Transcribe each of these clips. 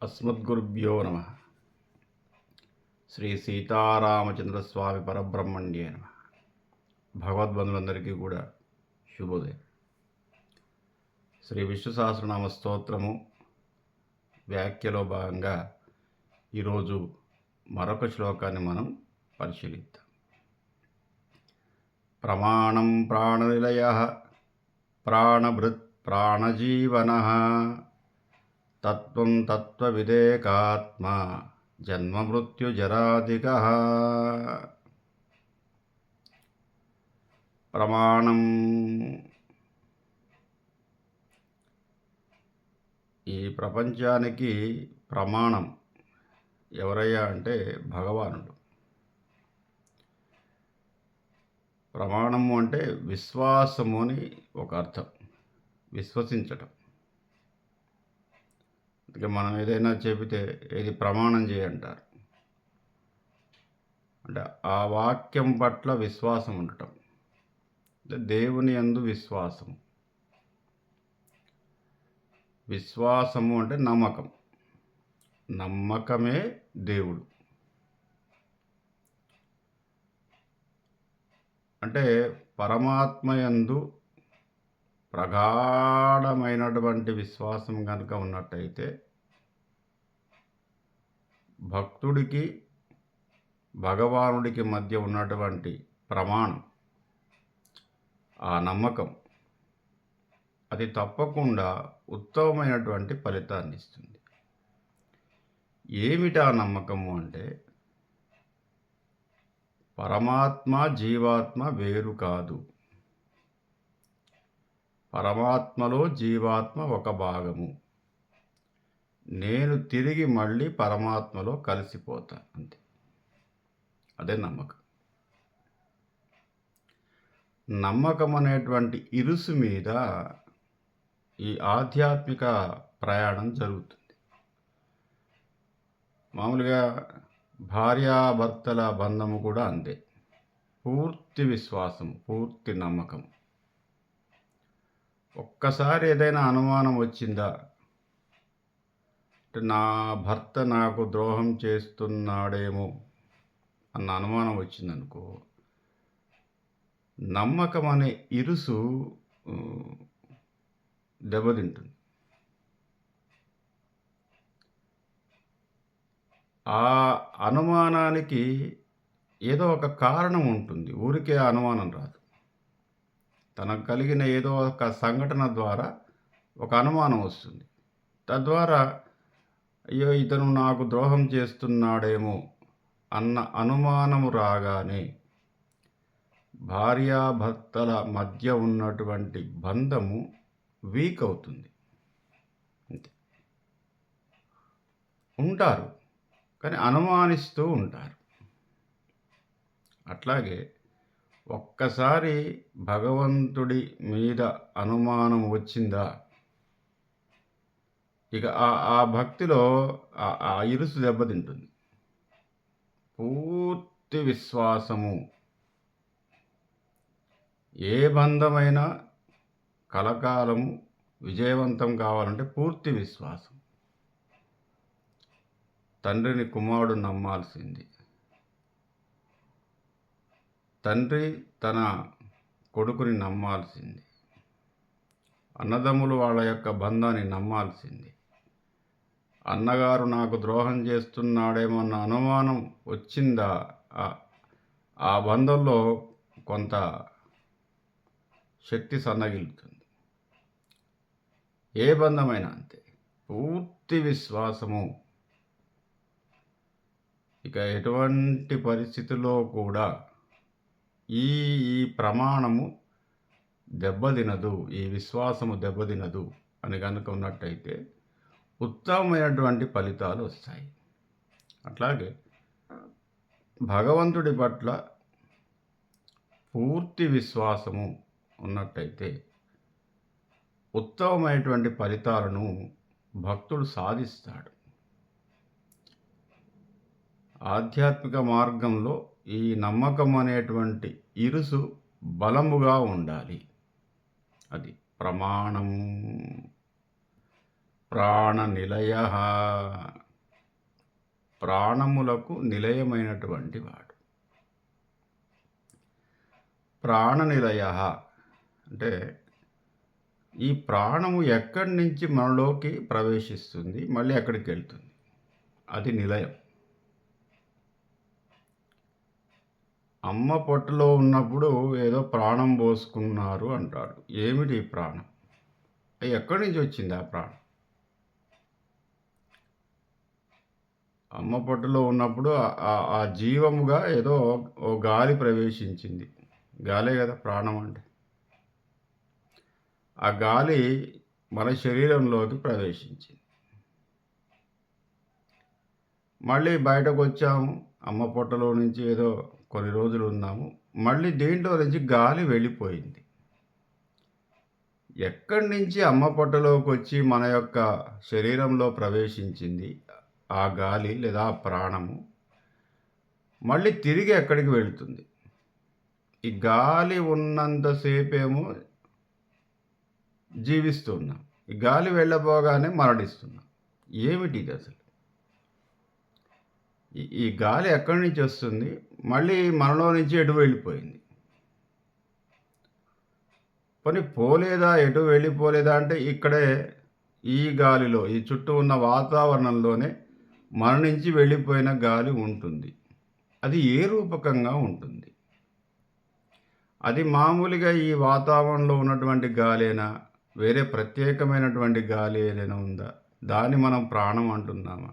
అస్మద్గురుభ్యో నమ. శ్రీ సీతారామచంద్రస్వామి పరబ్రహ్మణ్యే నమ. భగవద్బంధులందరికీ కూడా శుభోదయం. శ్రీ విష్ణు సహస్రనామ స్తోత్రము వ్యాఖ్యలో భాగంగా ఈరోజు మరొక శ్లోకాన్ని మనం పరిశీలిద్దాం. ప్రమాణం ప్రాణనిలయ ప్రాణభృత్ ప్రాణజీవన తత్వం తత్వవిదేకాత్మ జన్మమృత్యుజరాధిక. ప్రమాణం. ఈ ప్రపంచానికి ప్రమాణం ఎవరయ్యా అంటే భగవానుడు. ప్రమాణము అంటే విశ్వాసము అని ఒక అర్థం, విశ్వసించటం. అందుకే మనం ఏదైనా చెబితే ఏది ప్రమాణం చేయంటారు అంటే ఆ వాక్యం పట్ల విశ్వాసం ఉండటం, అంటే దేవుని యందు విశ్వాసము. విశ్వాసము అంటే నమ్మకం, నమ్మకమే దేవుడు. అంటే పరమాత్మ యందు ప్రగాఢమైనటువంటి విశ్వాసం కనుక ఉన్నట్టయితే భక్తుడికి భగవానుడికి మధ్య ఉన్నటువంటి ప్రమాణం, ఆ నమ్మకం, అది తప్పకుండా ఉత్తమమైనటువంటి ఫలితాన్ని ఇస్తుంది. ఏమిటా నమ్మకము అంటే పరమాత్మ జీవాత్మ వేరు కాదు, పరమాత్మలో జీవాత్మ ఒక భాగము, నేను తిరిగి మళ్ళీ పరమాత్మలో కలిసిపోతాను, అంతే. అదే నమ్మకం. నమ్మకం అనేటువంటి ఇరుసు మీద ఈ ఆధ్యాత్మిక ప్రయాణం జరుగుతుంది. మామూలుగా భార్యాభర్తల బంధము కూడా అంతే. పూర్తి విశ్వాసం, పూర్తి నమ్మకం. ఒక్కసారి ఏదైనా అనుమానం వచ్చిందా అంటే నా భర్త నాకు ద్రోహం చేస్తున్నాడేమో అన్న అనుమానం వచ్చిందనుకో, నమ్మకం అనే ఇరుసు దెబ్బతింటుంది. ఆ అనుమానానికి ఏదో ఒక కారణం ఉంటుంది, ఊరికే అనుమానం రాదు. తనకు కలిగిన ఏదో ఒక సంఘటన ద్వారా ఒక అనుమానం వస్తుంది. తద్వారా అయ్యో ఇతను నాకు ద్రోహం చేస్తున్నాడేమో అన్న అనుమానము రాగానే భార్యాభర్తల మధ్య ఉన్నటువంటి బంధము వీక్ అవుతుంది. అంతే. ఉంటారు కానీ అనుమానిస్తూ ఉంటారు. అట్లాగే ఒక్కసారి భగవంతుడి మీద అనుమానం వచ్చిందా, ఇక ఆ భక్తిలో ఆ ఇరుసు దెబ్బతింటుంది. పూర్తి విశ్వాసము. ఏ బంధమైనా కలకాలము విజయవంతం కావాలంటే పూర్తి విశ్వాసం. తండ్రిని కుమారుడు నమ్మాల్సింది, తండ్రి తన కొడుకుని నమ్మాల్సింది, అన్నదమ్ములు వాళ్ళ యొక్క బంధాన్ని నమ్మాల్సింది. అన్నగారు నాకు ద్రోహం చేస్తున్నాడేమో అన్న అనుమానం వచ్చిందా, ఆ బంధంలో కొంత శక్తి సన్నగిలుతుంది. ఏ బంధమైనా అంతే, పూర్తి విశ్వాసము. ఇక ఎటువంటి పరిస్థితుల్లో కూడా ఈ ప్రమాణము దెబ్బతినదు, ఈ విశ్వాసము దెబ్బతినదు అని కనుక ఉన్నట్టయితే ఉత్తమమైనటువంటి ఫలితాలు వస్తాయి. అట్లాగే భగవంతుడి పట్ల పూర్తి విశ్వాసము ఉన్నట్టయితే ఉత్తమమైనటువంటి ఫలితాలను భక్తుడు సాధిస్తాడు. ఆధ్యాత్మిక మార్గంలో ఈ నమ్మకం అనేటువంటి ఇరుసు బలముగా ఉండాలి. అది ప్రమాణం. ప్రాణనిలయ, ప్రాణములకు నిలయమైనటువంటి వాడు. ప్రాణనిలయ అంటే ఈ ప్రాణము ఎక్కడి నుంచి మనలోకి ప్రవేశిస్తుంది, మళ్ళీ ఎక్కడికి వెళ్తుంది, అది నిలయం. అమ్మ పొట్టలో ఉన్నప్పుడు ఏదో ప్రాణం పోసుకున్నారు అంటాడు. ఏమిటి ఈ ప్రాణం? ఎక్కడి నుంచి వచ్చింది ఆ ప్రాణం? అమ్మ పొట్టలో ఉన్నప్పుడు ఆ జీవముగా ఏదో ఓ గాలి ప్రవేశించింది. గాలే కదా ప్రాణం అంటే. ఆ గాలి మన శరీరంలోకి ప్రవేశించింది. మళ్ళీ బయటకు వచ్చాము. అమ్మ పొట్టలో నుంచి ఏదో కొన్ని రోజులు ఉన్నాము. మళ్ళీ దీంట్లో నుంచి గాలి వెళ్ళిపోయింది. ఎక్కడి నుంచి అమ్మ పొట్టలోకి వచ్చి మన యొక్క శరీరంలో ప్రవేశించింది ఆ గాలి లేదా ఆ ప్రాణము, మళ్ళీ తిరిగి ఎక్కడికి వెళుతుంది? ఈ గాలి ఉన్నంతసేపేమో జీవిస్తున్నాం, ఈ గాలి వెళ్ళబోగానే మరణిస్తున్నాం. ఏమిటి ఇది అసలు? ఈ గాలి ఎక్కడి నుంచి వస్తుంది, మళ్ళీ మనలో నుంచి ఎటు వెళ్ళిపోయింది? పోనీ పోలేదా, ఎటు వెళ్ళిపోలేదా అంటే ఇక్కడే ఈ గాలిలో, ఈ చుట్టూ ఉన్న వాతావరణంలోనే మన నుంచి వెళ్ళిపోయిన గాలి ఉంటుంది. అది ఏ రూపకంగా ఉంటుంది? అది మామూలుగా ఈ వాతావరణంలో ఉన్నటువంటి గాలేనా, వేరే ప్రత్యేకమైనటువంటి గాలి ఏదైనా ఉందా? దాన్ని మనం ప్రాణం అంటున్నామా?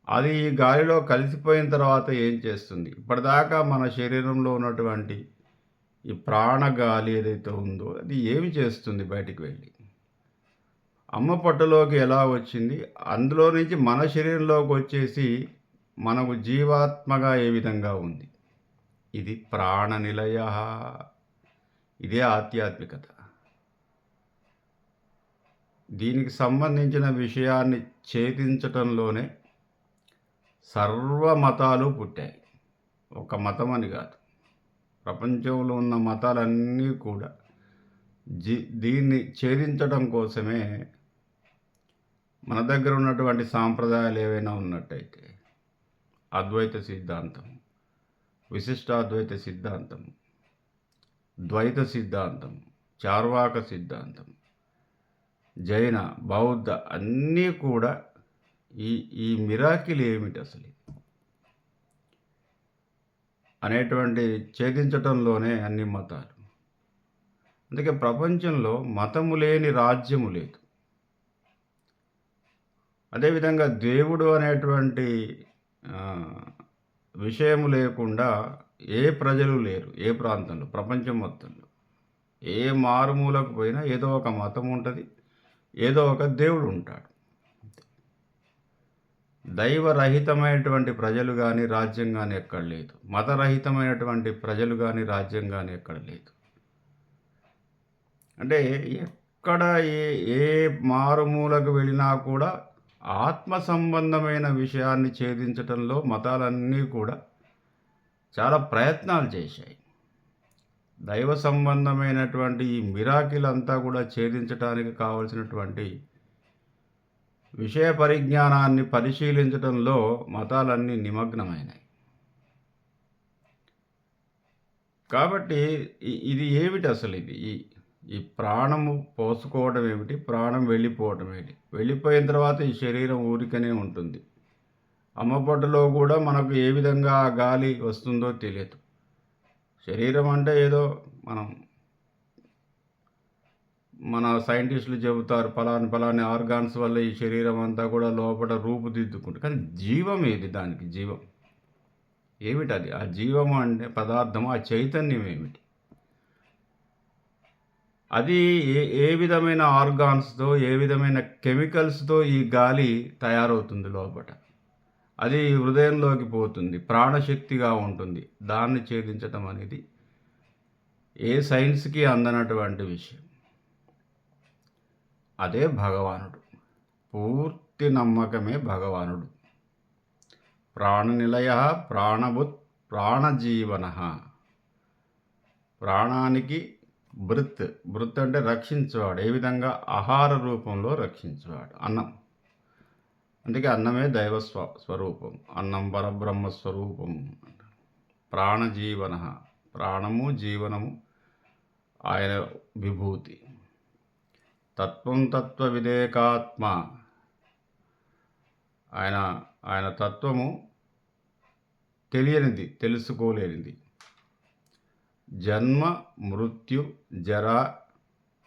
అది ఈ గాలిలో కలిసిపోయిన తర్వాత ఏం చేస్తుంది? ఇప్పటిదాకా మన శరీరంలో ఉన్నటువంటి ఈ ప్రాణగాలి ఏదైతే ఉందో అది ఏమి చేస్తుంది బయటికి వెళ్ళి? అమ్మ పొట్టలోకి ఎలా వచ్చింది, అందులో నుంచి మన శరీరంలోకి వచ్చేసి మనకు జీవాత్మగా ఏ విధంగా ఉంది? ఇది ప్రాణనిలయ. ఇదే ఆధ్యాత్మికత. దీనికి సంబంధించిన విషయాన్ని ఛేదించటంలోనే సర్వ మతాలు పుట్టాయి. ఒక మతం అని కాదు, ప్రపంచంలో ఉన్న మతాలన్నీ కూడా దీన్ని ఛేదించడం కోసమే. మన దగ్గర ఉన్నటువంటి సాంప్రదాయాలు ఏవైనా ఉన్నట్టయితే అద్వైత సిద్ధాంతం, విశిష్టాద్వైత సిద్ధాంతం, ద్వైత సిద్ధాంతం, చార్వాక సిద్ధాంతం, జైన, బౌద్ధ అన్నీ కూడా ఈ మిరాకిల్ ఏమిటి అసలు అనేటువంటి ఛేదించటంలోనే అన్ని మతాలు. అందుకే ప్రపంచంలో మతము లేని రాజ్యము లేదు. అదేవిధంగా దేవుడు అనేటువంటి విషయము లేకుండా ఏ ప్రజలు లేరు. ఏ ప్రాంతంలో, ప్రపంచం మొత్తంలో ఏ మారుమూలకు పోయినా ఏదో ఒక మతం ఉంటుంది, ఏదో ఒక దేవుడు ఉంటాడు. దైవరహితమైనటువంటి ప్రజలు కానీ రాజ్యం కానీ ఎక్కడ లేదు. మతరహితమైనటువంటి ప్రజలు కానీ రాజ్యం కానీ ఎక్కడ లేదు. అంటే ఎక్కడ ఏ మారుమూలకు వెళ్ళినా కూడా ఆత్మ సంబంధమైన విషయాన్ని ఛేదించటంలో మతాలన్నీ కూడా చాలా ప్రయత్నాలు చేశాయి. దైవ సంబంధమైనటువంటి ఈ మిరాకిల్ అంతా కూడా ఛేదించడానికి కావలసినటువంటి విషయ పరిజ్ఞానాన్ని పరిశీలించడంలో మతాలన్నీ నిమగ్నమైనాయి. కాబట్టి ఇది ఏమిటి అసలు? ఈ ప్రాణము పోసుకోవడం ఏమిటి, ప్రాణం వెళ్ళిపోవడం ఏమిటి? వెళ్ళిపోయిన తర్వాత ఈ శరీరం ఊరికనే ఉంటుంది. అమ్మపొట్టలో కూడా మనకు ఏ విధంగా ఆ గాలి వస్తుందో తెలియదు. శరీరం అంటే ఏదో మన సైంటిస్టులు చెబుతారు పలాని ఆర్గాన్స్ వల్ల ఈ శరీరం అంతా కూడా లోపల రూపుదిద్దుకుంటుంది. కానీ జీవం ఏది? దానికి జీవం ఏమిటి? అది ఆ జీవం అంటే పదార్థం, ఆ చైతన్యం ఏమిటి? అది ఏ విధమైన ఆర్గాన్స్తో, ఏ విధమైన కెమికల్స్తో ఈ గాలి తయారవుతుంది లోపల? అది హృదయంలోకి పోతుంది, ప్రాణశక్తిగా ఉంటుంది. దాన్ని ఛేదించటం అనేది ఏ సైన్స్కి అందనటువంటి విషయం. అదే భగవానుడు. పూర్తి నమ్మకమే భగవానుడు. ప్రాణనిలయ, ప్రాణభుత్, ప్రాణజీవన. ప్రాణానికి భృత్. భృత్ అంటే రక్షించువాడు. ఏ విధంగా? ఆహార రూపంలో రక్షించువాడు. అన్నం. అందుకే అన్నమే దైవ స్వరూపం. అన్నం పరబ్రహ్మ స్వరూపం. ప్రాణజీవన. ప్రాణము, జీవనము ఆయన విభూతి. తత్వం తత్వ వివేకాత్మ. ఆయన ఆయన తత్వము తెలియనిది, తెలుసుకోలేనిది. జన్మ మృత్యు జరా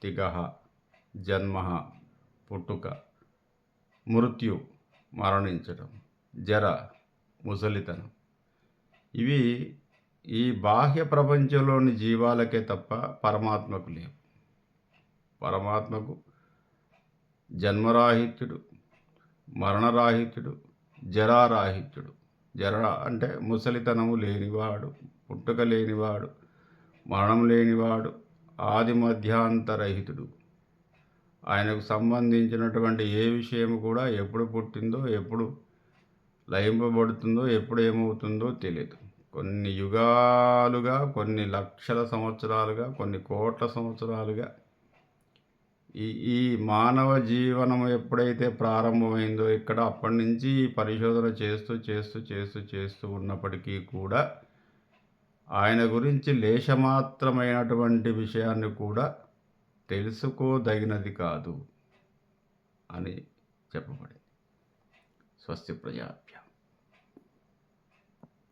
తిగహ. జన్మ పుట్టుక, మృత్యు మరణించటం, జర ముసలితనం. ఇవి ఈ బాహ్య ప్రపంచంలోని జీవాలకే తప్ప పరమాత్మకు లేవు. పరమాత్మకు జన్మరాహిత్యుడు, మరణరాహిత్యుడు, జరారాహిత్యుడు. జర అంటే ముసలితనము లేనివాడు, పుట్టుక లేనివాడు, మరణం లేనివాడు, ఆది మధ్యాంతరహితుడు. ఆయనకు సంబంధించినటువంటి ఏ విషయం కూడా ఎప్పుడు పుట్టిందో, ఎప్పుడు లయింపబడుతుందో, ఎప్పుడు ఏమవుతుందో తెలియదు. కొన్ని యుగాలుగా, కొన్ని లక్షల సంవత్సరాలుగా, కొన్ని కోట్ల సంవత్సరాలుగా ఈ ఈ మానవ జీవనం ఎప్పుడైతే ప్రారంభమైందో ఇక్కడ, అప్పటి నుంచి పరిశోధన చేస్తూ చేస్తూ చేస్తూ చేస్తూ ఉన్నప్పటికీ కూడా ఆయన గురించి లేశమాత్రమైనటువంటి విషయాన్ని కూడా తెలుసుకోదగినది కాదు అని చెప్పబడింది. స్వస్తి ప్రజాభ్య.